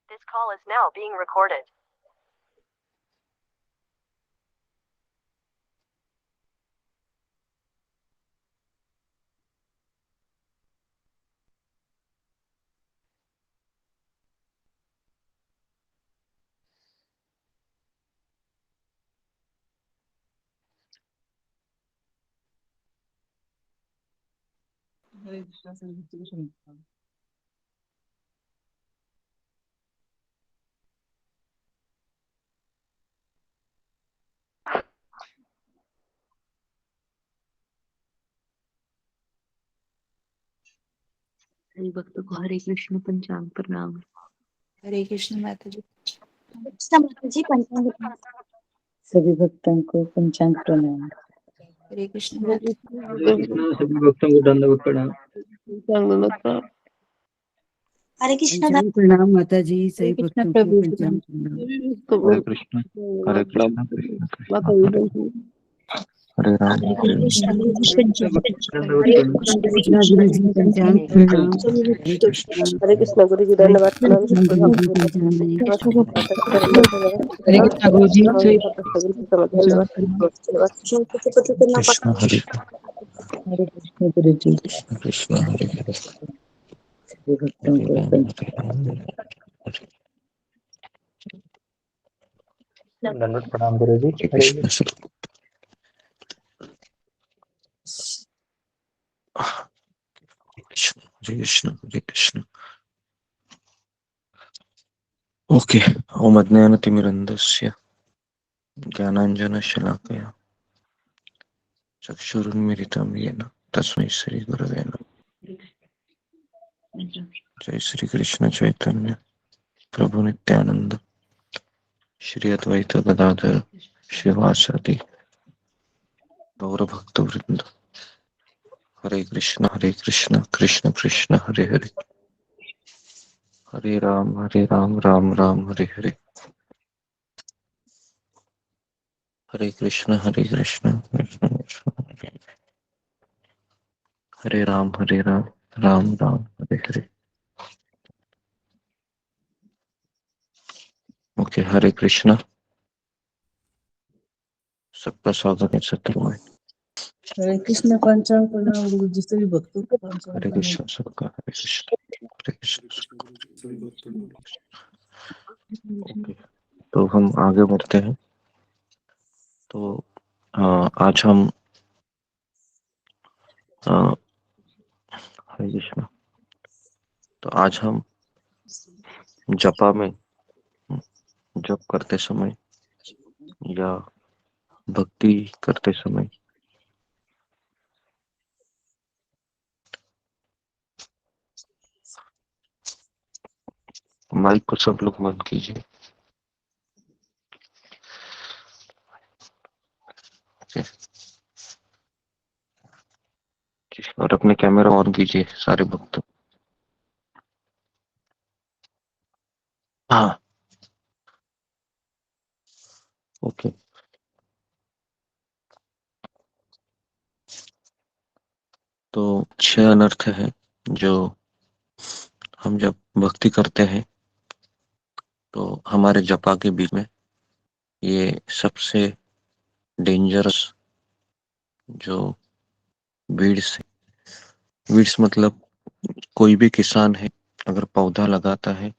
This call is now being recorded. हरे कृष्णा से विभूतिभूषण। सभी भक्तों को हरे कृष्ण पंचांग प्रणाम। हरे कृष्ण माता जी। सभी भक्तों को पंचांग प्रणाम। हरे कृष्ण हरे माता कृष्ण सभी भक्तों को दंडवत प्रणाम। हरे कृष्ण पंचांग प्रणाम माता जी। हरे सभी कृष्ण भक्तों को प्रभु पंचांग प्रणाम। हरे कृष्ण हरे कृष्ण कृष्ण कृष्ण हरे राम हरे कृष्ण दंडवत हरे प्रणाम। कृष्ण कृष्णा गुरु जी पंचांग प्रणाम। हरे कृष्णा हरे कृष्ण गुरु जी हरे धन्यवाद प्रणाम। कृष्णा गुरु जी पंचांग हरे कृष्णा गुरु जी धन्यवाद। कृष्ण हरे हरे कृष्ण गुरु जी। कृष्ण कृष्ण हरे हरे सभी भक्तों हरे को राम दंडवत प्रणाम गुरु जी। हरे कृष्ण हरे कृष्ण हरे कृष्ण। ओके। ओम अज्ञानतिमिरन्धस्य ज्ञानाञ्जनशलाकया चक्षुरुन्मिलितं येन तस्मै श्रीगुरवे नमः। जय श्री कृष्ण चैतन्य प्रभु नित्यानंद श्री अद्वैत गदाधर श्रीवासादि गौर भक्त वृंद। हरे कृष्ण कृष्ण कृष्ण हरे हरे हरे राम राम राम हरे हरे। हरे कृष्ण कृष्ण कृष्ण हरे हरे राम राम राम हरे हरे। ओके। हरे कृष्ण। सबका स्वागत है सत्संग में। हरे कृष्ण पंचांग प्रणाम गुरु जी। सभी भक्तों को पंचांग हरे प्रणाम। कृष्ण सबका हरे कृष्ण। ओके। तो हम आगे बढ़ते हैं। तो आज हम हरे कृष्ण। तो आज हम जपा में जप करते समय या भक्ति करते समय माइक को सब लोग बंद कीजिए। और अपने कैमरा ऑन कीजिए सारे भक्त। हाँ ओके। तो 6 अनर्थ है जो हम जब भक्ति करते हैं तो हमारे जपा के बीच में ये सबसे डेंजरस जो वीड्स मतलब कोई भी किसान है अगर पौधा लगाता है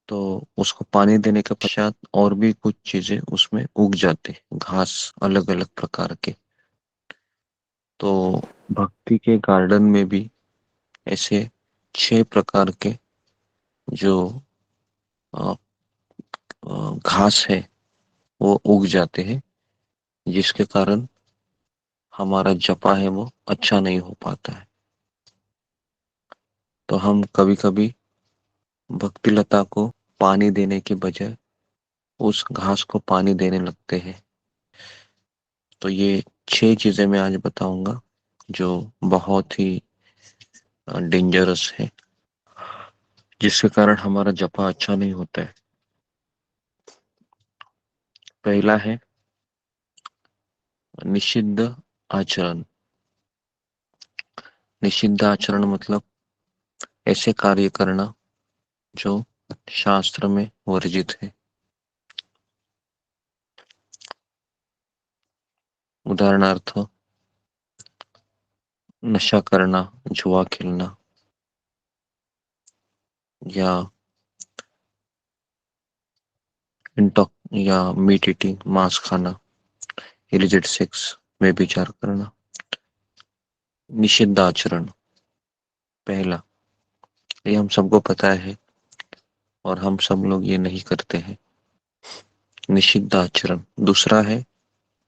तो उसको पानी देने के पश्चात और भी कुछ चीजें उसमें उग जाते, घास अलग अलग प्रकार के। तो भक्ति के गार्डन में भी ऐसे 6 प्रकार के जो घास है वो उग जाते हैं, जिसके कारण हमारा जपा है वो अच्छा नहीं हो पाता है। तो हम कभी कभी भक्ति लता को पानी देने के बजाय उस घास को पानी देने लगते हैं। तो ये 6 चीजें मैं आज बताऊंगा जो बहुत ही डेंजरस है, जिसके कारण हमारा जपा अच्छा नहीं होता है। पहला है निषिद्ध आचरण। निषिद्ध आचरण मतलब ऐसे कार्य करना जो शास्त्र में वर्जित है। उदाहरणार्थ नशा करना, जुआ खेलना, या या मीट ईटिंग, मांस खाना, इलिसिट सेक्स में विचार करना। निषिद्ध आचरण पहला, ये हम सबको पता है और हम सब लोग ये नहीं करते हैं, निषिद्ध आचरण। दूसरा है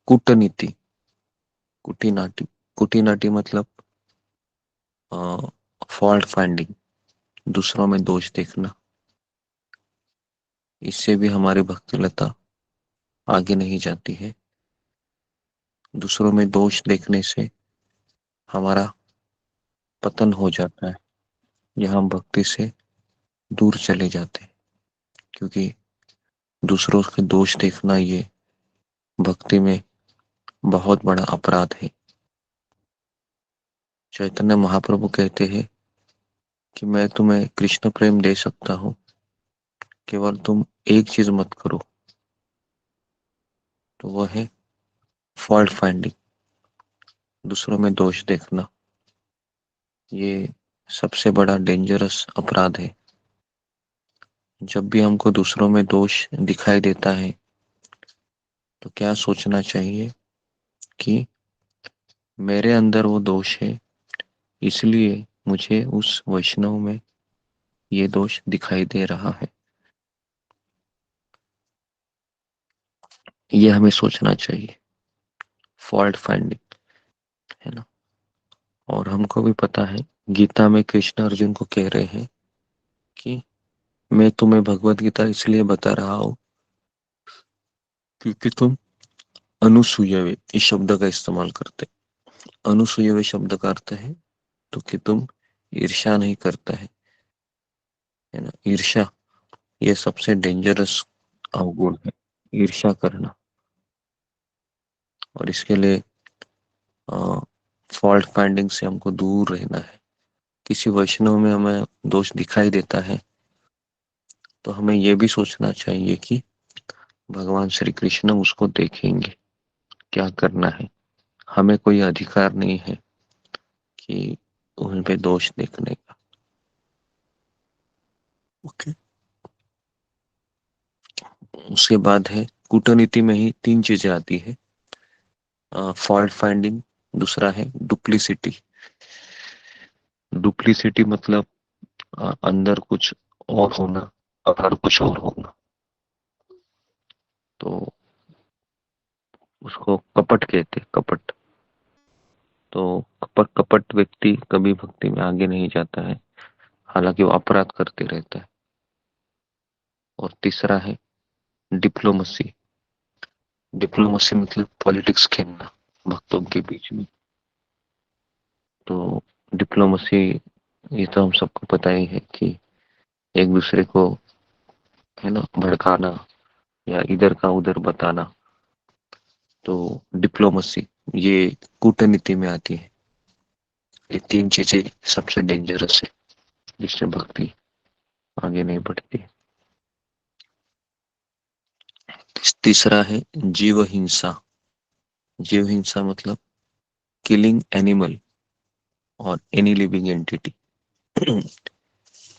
कूटनीति, कुटीनाटी। कुटीनाटी मतलब फॉल्ट फाइंडिंग, दूसरों में दोष देखना। इससे भी हमारी भक्ति लता आगे नहीं जाती है। दूसरों में दोष देखने से हमारा पतन हो जाता है, या हम भक्ति से दूर चले जाते हैं, क्योंकि दूसरों के दोष देखना ये भक्ति में बहुत बड़ा अपराध है। चैतन्य महाप्रभु कहते हैं कि मैं तुम्हें कृष्ण प्रेम दे सकता हूं, केवल तुम एक चीज मत करो, तो वह है फॉल्ट फाइंडिंग, दूसरों में दोष देखना। ये सबसे बड़ा डेंजरस अपराध है। जब भी हमको दूसरों में दोष दिखाई देता है तो क्या सोचना चाहिए कि मेरे अंदर वो दोष है, इसलिए मुझे उस वैष्णव में ये दोष दिखाई दे रहा है। ये हमें सोचना चाहिए, फॉल्ट फाइंडिंग, है ना। और हमको भी पता है, गीता में कृष्ण अर्जुन को कह रहे हैं कि मैं तुम्हें भगवत गीता इसलिए बता रहा हूं क्योंकि तुम अनुसूयवे इस शब्द का इस्तेमाल करते। अनुसूयवे शब्द का अर्थ है तो कि तुम ईर्ष्या नहीं करता है ना। ईर्ष्या ये सबसे डेंजरस अवगुण है, ईर्ष्या करना। और इसके लिए फॉल्ट फाइंडिंग से हमको दूर रहना है। किसी वैष्णव में हमें दोष दिखाई देता है तो हमें यह भी सोचना चाहिए कि भगवान श्री कृष्ण उसको देखेंगे, क्या करना है। हमें कोई अधिकार नहीं है कि उन पे दोष देखने का। ओके। उसके बाद है कूटनीति में ही 3 चीजें आती है, फॉल्ट फाइंडिंग, दूसरा है डुप्लीसिटी। डुप्लीसिटी मतलब अंदर कुछ और होना, बाहर कुछ और होना, तो उसको कपट कहते, कपट। तो कपट व्यक्ति कभी भक्ति में आगे नहीं जाता है, हालांकि वो अपराध करते रहता है। और तीसरा है डिप्लोमेसी। डिप्लोमेसी मतलब पॉलिटिक्स खेलना भक्तों के बीच में। तो डिप्लोमेसी ये तो हम सबको पता ही है कि एक दूसरे को, है ना, भड़काना या इधर का उधर बताना। तो डिप्लोमेसी ये कूटनीति में आती है। ये 3 चीजें सबसे डेंजरस है, जिससे भक्ति आगे नहीं बढ़ती। तीसरा है जीव हिंसा। जीव हिंसा मतलब किलिंग एनिमल और एनी लिविंग एंटिटी,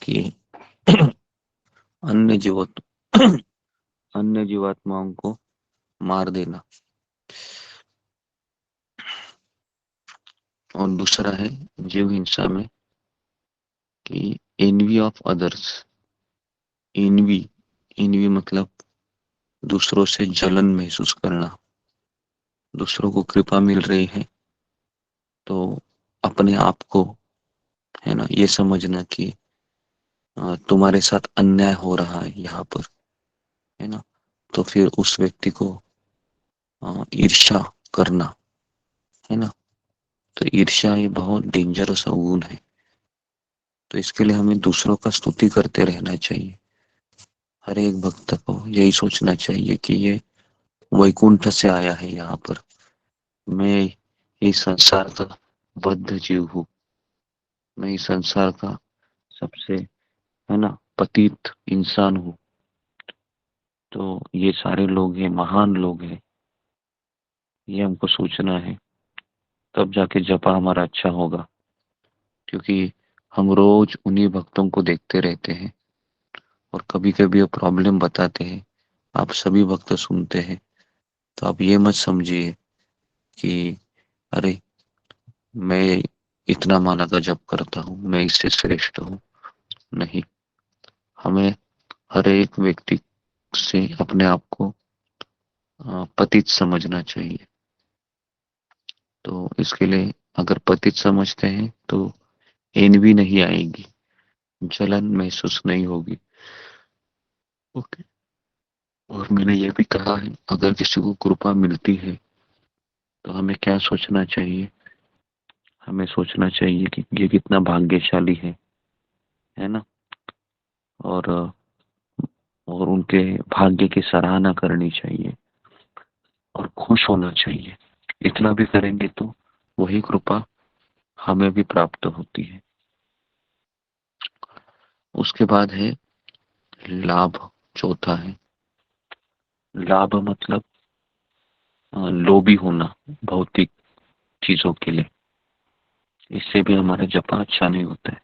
कि अन्य अन्य जीवात्माओं को मार देना। और दूसरा है जीव हिंसा में कि एनवी ऑफ अदर्स। एनवी मतलब दूसरों से जलन महसूस करना। दूसरों को कृपा मिल रही है तो अपने आप को, है ना, ये समझना कि तुम्हारे साथ अन्याय हो रहा है यहाँ पर, है ना। तो फिर उस व्यक्ति को ईर्ष्या करना, है ना। तो ईर्ष्या ये बहुत डेंजरस अवगुण है। तो इसके लिए हमें दूसरों का स्तुति करते रहना चाहिए। हर एक भक्त को यही सोचना चाहिए कि ये वैकुंठ से आया है यहाँ पर, मैं इस संसार का बद्ध जीव हूँ, मैं इस संसार का सबसे, है ना, पतित इंसान हूँ, तो ये सारे लोग हैं, महान लोग हैं, ये हमको सोचना है, तब जाके जपा हमारा अच्छा होगा। क्योंकि हम रोज उन्हीं भक्तों को देखते रहते हैं और कभी कभी वो प्रॉब्लम बताते हैं, आप सभी भक्त सुनते हैं, तो आप ये मत समझिए कि अरे मैं इतना माला का जप करता हूँ, मैं इससे श्रेष्ठ हूँ। नहीं, हमें हर एक व्यक्ति से अपने आप को पतित समझना चाहिए। तो इसके लिए अगर पतित समझते हैं तो एनवी नहीं आएगी, जलन महसूस नहीं होगी। ओके। और मैंने ये भी कहा है, अगर किसी को कृपा मिलती है तो हमें क्या सोचना चाहिए? हमें सोचना चाहिए कि ये कितना भाग्यशाली है ना। और उनके भाग्य की सराहना करनी चाहिए और खुश होना चाहिए। इतना भी करेंगे तो वही कृपा हमें भी प्राप्त होती है। उसके बाद है लाभ। चौथा है लाभ, मतलब लोभी होना भौतिक चीजों के लिए। इससे भी हमारा जपा अच्छा नहीं होता है।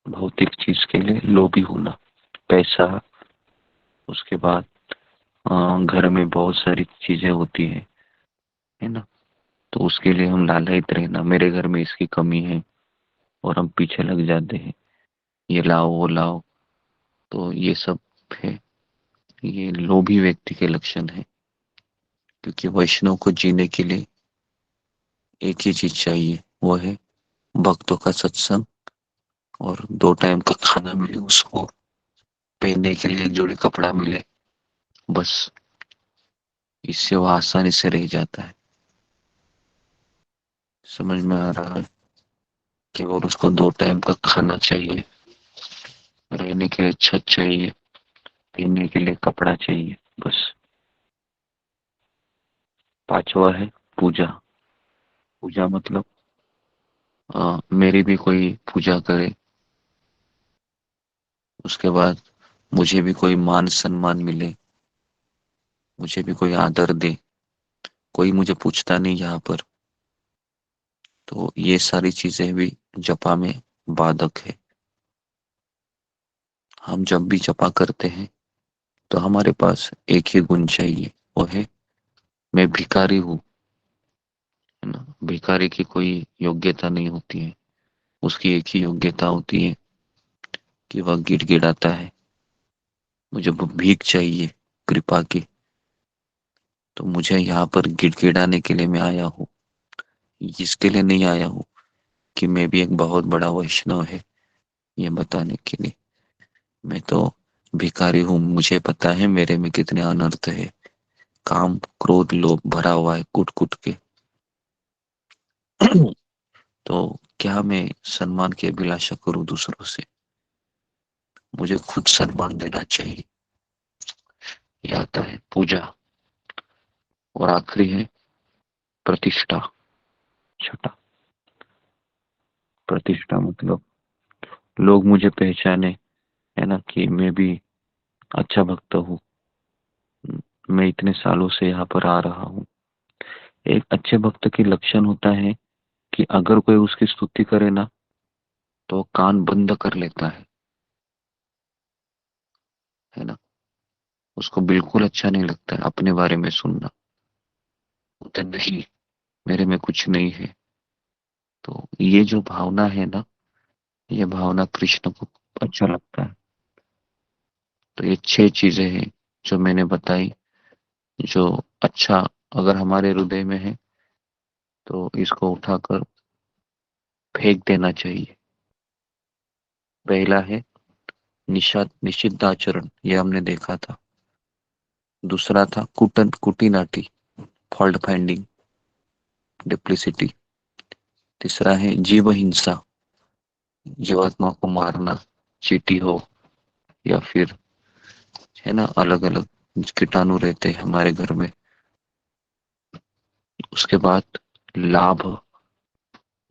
भौतिक चीज के लिए लोभी होना, पैसा, उसके बाद घर में बहुत सारी चीजें होती है ना, तो उसके लिए हम लालयित रहना, मेरे घर में इसकी कमी है, और हम पीछे लग जाते हैं, ये लाओ वो लाओ। तो ये सब है, ये लोभी व्यक्ति के लक्षण है। क्योंकि वैष्णव को जीने के लिए एक ही चीज चाहिए, वो है भक्तों का सत्संग और 2 टाइम का खाना मिले, उसको पहनने के लिए एक जोड़ी कपड़ा मिले, बस इससे वो आसानी से रह जाता है। समझ में आ रहा है? केवल उसको 2 टाइम का खाना चाहिए, रहने के लिए छत चाहिए, पहनने के लिए कपड़ा चाहिए, बस। 5वां है पूजा। पूजा मतलब मेरी भी कोई पूजा करे, उसके बाद मुझे भी कोई मान सम्मान मिले, मुझे भी कोई आदर दे, कोई मुझे पूछता नहीं यहाँ पर। तो ये सारी चीजें भी जपा में बाधक है। हम जब भी जपा करते हैं तो हमारे पास एक ही गुण चाहिए, वो है मैं भिखारी हूँ, है ना। भिखारी की कोई योग्यता नहीं होती है, उसकी एक ही योग्यता होती है कि वह गिड़गिड़ाता है, मुझे भीख चाहिए कृपा की। तो मुझे यहाँ पर गिड़गिड़ाने के लिए मैं आया हूँ, इसके लिए नहीं आया हूँ कि मैं भी एक बहुत बड़ा वैष्णव है ये बताने के लिए। मैं तो भिखारी हूँ, मुझे पता है मेरे में कितने अनर्थ है, काम क्रोध लोभ भरा हुआ है कुट कुट के। तो क्या मैं सम्मान की अभिलाषा करूं दूसरों से? मुझे खुद सम्मान देना चाहिए। ये आता है पूजा। और आखिरी है प्रतिष्ठा। छठा, प्रतिष्ठा मतलब लोग मुझे पहचाने, है ना, कि मैं भी अच्छा भक्त हूँ, मैं इतने सालों से यहाँ पर आ रहा हूँ। एक अच्छे भक्त की लक्षण होता है कि अगर कोई उसकी स्तुति करे ना तो वो कान बंद कर लेता है ना। उसको बिल्कुल अच्छा नहीं लगता है अपने बारे में सुनना। तो नहीं, मेरे में कुछ नहीं है। तो ये जो भावना है ना, ये भावना कृष्ण को अच्छा लगता है। तो ये 6 चीजें हैं जो मैंने बताई, जो अच्छा अगर हमारे हृदय में है तो इसको उठाकर फेंक देना चाहिए। पहला है निषिद्धाचरण, ये हमने देखा था। दूसरा था कुटिनाटी, फॉल्ट फाइंडिंग, डिप्लिसिटी। तीसरा है जीव हिंसा, जीवात्मा को मारना, चींटी हो या फिर, है ना, अलग अलग कीटाणु रहते हैं हमारे घर में। उसके बाद लाभ,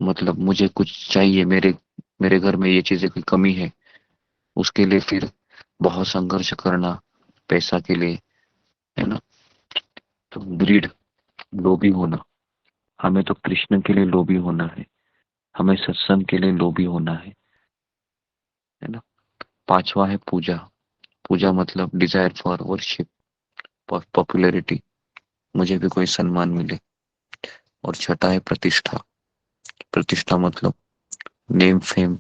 मतलब मुझे कुछ चाहिए, मेरे मेरे घर में ये चीजें की कमी है, उसके लिए फिर बहुत संघर्ष करना पैसा के लिए, है ना। तो ग्रीड, लोभी होना, हमें तो कृष्ण के लिए लोभी होना है, हमें सत्संग के लिए लोभी होना है ना। 5वां है पूजा। पूजा मतलब डिजायर फॉर वर्शिप, पॉपुलैरिटी, मुझे भी कोई सम्मान मिले। और 6वां है प्रतिष्ठा। प्रतिष्ठा मतलब नेम फेम।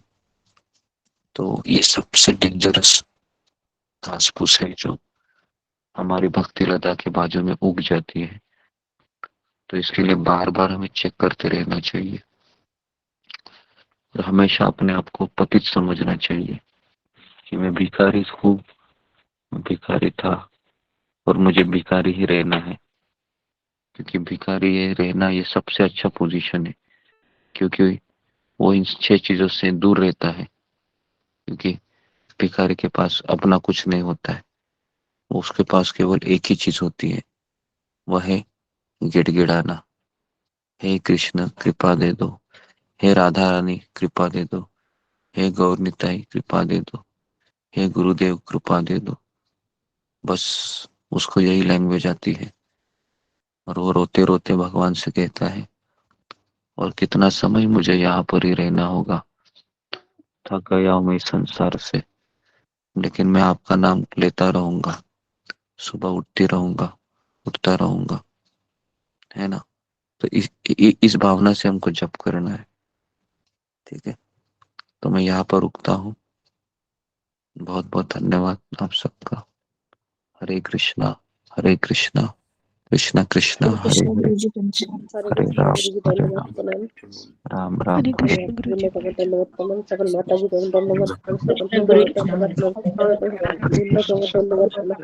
तो ये सबसे डेंजरस घास फूस है जो हमारी भक्ति लता के बाजू में उग जाती है। तो इसके लिए बार बार हमें चेक करते रहना चाहिए और हमेशा अपने आप को पतित समझना चाहिए कि मैं भिखारी हूँ, भिखारी था और मुझे भिखारी ही रहना है। क्योंकि भिखारी ये रहना ये सबसे अच्छा पोजीशन है, क्योंकि वो इन 6 चीजों से दूर रहता है। क्योंकि भिखारी के पास अपना कुछ नहीं होता है, उसके पास केवल एक ही चीज होती है, वह है गिड़गिड़ाना। हे कृष्ण कृपा दे दो, हे राधा रानी कृपा दे दो, हे गौर निताई कृपा दे दो, हे गुरुदेव कृपा दे दो। बस उसको यही लैंग्वेज आती है और वो रोते रोते भगवान से कहता है, और कितना समय मुझे यहाँ पर ही रहना होगा, थक गया हूं मैं इस संसार से, लेकिन मैं आपका नाम लेता रहूंगा, सुबह उठता रहूंगा, है ना। तो इस भावना से हमको जप करना है, ठीक है। तो मैं यहाँ पर रुकता हूँ। बहुत बहुत धन्यवाद आप सबका। हरे कृष्णा कृष्णा कृष्णा हरे हरे कृष्ण हरे, गुरु जी पंचामृत। हरे हरे कृष्ण राम गुरु जी हरे धन्यवाद राम, प्रणाम। राम राम हरे हरे कृष्ण गुरु जी गुरु को पंचामृत। धन्यवाद प्रणाम, सकल माता जी को धन्यवाद प्रणाम, सकल कृष्ण पितरों गुरु को धन्यवाद प्रणाम, गुरु को धन्यवाद प्रणाम।